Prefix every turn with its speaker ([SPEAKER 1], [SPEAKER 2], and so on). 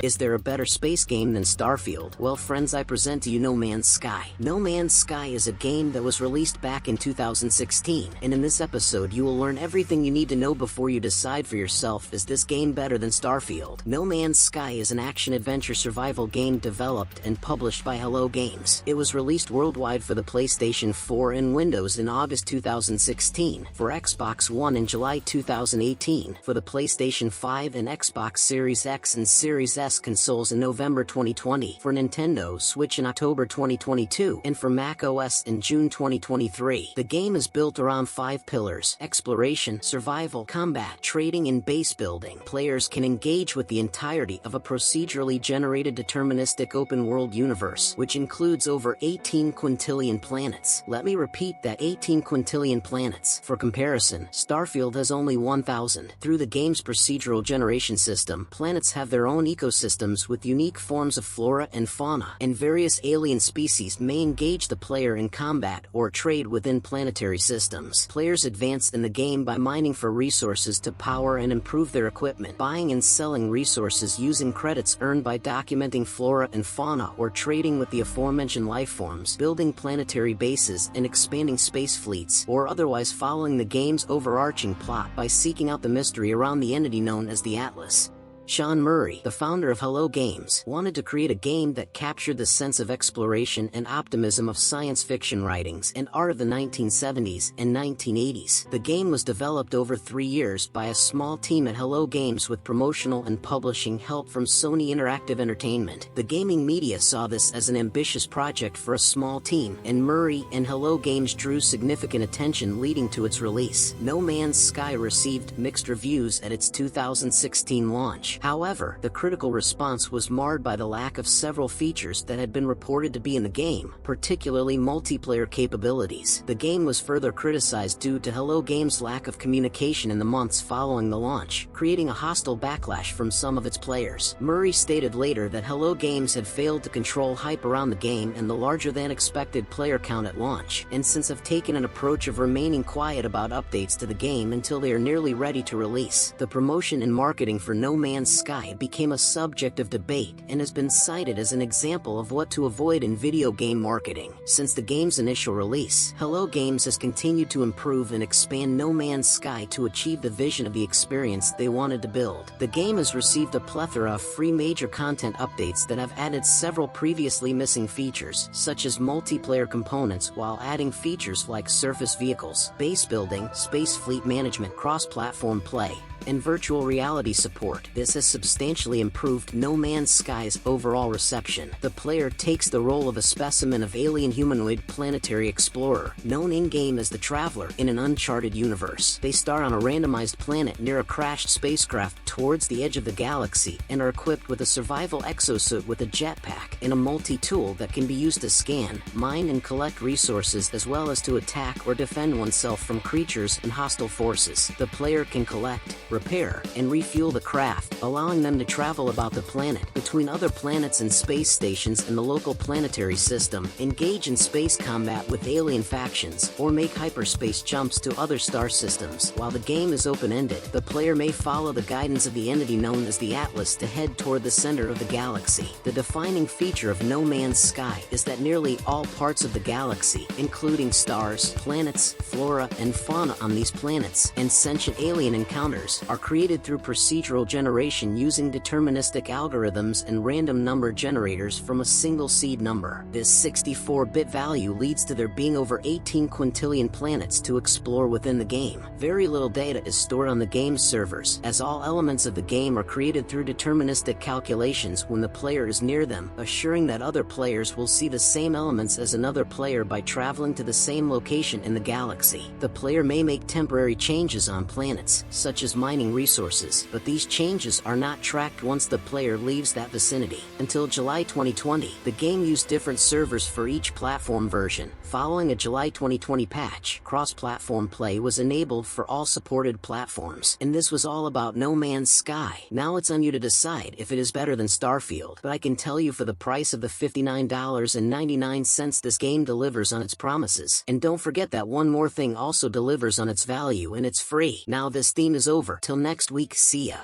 [SPEAKER 1] Is there a better space game than Starfield? Well friends, I present to you No Man's Sky. No Man's Sky is a game that was released back in 2016, and in this episode you will learn everything you need to know before you decide for yourself, is this game better than Starfield? No Man's Sky is an action-adventure survival game developed and published by Hello Games. It was released worldwide for the PlayStation 4 and Windows in August 2016, for Xbox One in July 2018, for the PlayStation 5 and Xbox Series X and Series S consoles in November 2020, for Nintendo Switch in October 2022, and for Mac OS in June 2023. The game is built around 5 pillars: exploration, survival, combat, trading, and base building. Players can engage with the entirety of a procedurally generated deterministic open-world universe, which includes over 18 quintillion planets. Let me repeat that: 18 quintillion planets. For comparison, Starfield has only 1,000. Through the game's procedural generation system, planets have their own ecosystems with unique forms of flora and fauna, and various alien species may engage the player in combat or trade within planetary systems. Players advance in the game by mining for resources to power and improve their equipment, buying and selling resources using credits earned by documenting flora and fauna or trading with the aforementioned lifeforms, building planetary bases and expanding space fleets, or otherwise following the game's overarching plot by seeking out the mystery around the entity known as the Atlas. Sean Murray, the founder of Hello Games, wanted to create a game that captured the sense of exploration and optimism of science fiction writings and art of the 1970s and 1980s. The game was developed over 3 years by a small team at Hello Games with promotional and publishing help from Sony Interactive Entertainment. The gaming media saw this as an ambitious project for a small team, and Murray and Hello Games drew significant attention leading to its release. No Man's Sky received mixed reviews at its 2016 launch. However, the critical response was marred by the lack of several features that had been reported to be in the game, particularly multiplayer capabilities. The game was further criticized due to Hello Games' lack of communication in the months following the launch, creating a hostile backlash from some of its players. Murray stated later that Hello Games had failed to control hype around the game and the larger-than-expected player count at launch, and since have taken an approach of remaining quiet about updates to the game until they are nearly ready to release. The promotion and marketing for No Man's Sky became a subject of debate and has been cited as an example of what to avoid in video game marketing. Since the game's initial release, Hello Games has continued to improve and expand No Man's Sky to achieve the vision of the experience they wanted to build. The game has received a plethora of free major content updates that have added several previously missing features, such as multiplayer components, while adding features like surface vehicles, base building, space fleet management, cross-platform play, and virtual reality support. This has substantially improved No Man's Sky's overall reception. The player takes the role of a specimen of alien humanoid planetary explorer, known in-game as the Traveler, in an uncharted universe. They start on a randomized planet near a crashed spacecraft towards the edge of the galaxy, and are equipped with a survival exosuit with a jetpack and a multi-tool that can be used to scan, mine, and collect resources, as well as to attack or defend oneself from creatures and hostile forces. The player can collect, repair, and refuel the craft, allowing them to travel about the planet, between other planets and space stations in the local planetary system, engage in space combat with alien factions, or make hyperspace jumps to other star systems. While the game is open-ended, the player may follow the guidance of the entity known as the Atlas to head toward the center of the galaxy. The defining feature of No Man's Sky is that nearly all parts of the galaxy, including stars, planets, flora, and fauna on these planets, and sentient alien encounters, are created through procedural generation using deterministic algorithms and random number generators from a single seed number. This 64-bit value leads to there being over 18 quintillion planets to explore within the game. Very little data is stored on the game's servers, as all elements of the game are created through deterministic calculations when the player is near them, assuring that other players will see the same elements as another player by traveling to the same location in the galaxy. The player may make temporary changes on planets, such as mining resources, but these changes are not tracked once the player leaves that vicinity. Until July 2020, the game used different servers for each platform version. Following a July 2020 patch, cross-platform play was enabled for all supported platforms, and this was all about No Man's Sky. Now it's on you to decide if it is better than Starfield, but I can tell you for the price of the $59.99 this game delivers on its promises. And don't forget that one more thing also delivers on its value, and it's free. Now this theme is over. Till next week, see ya.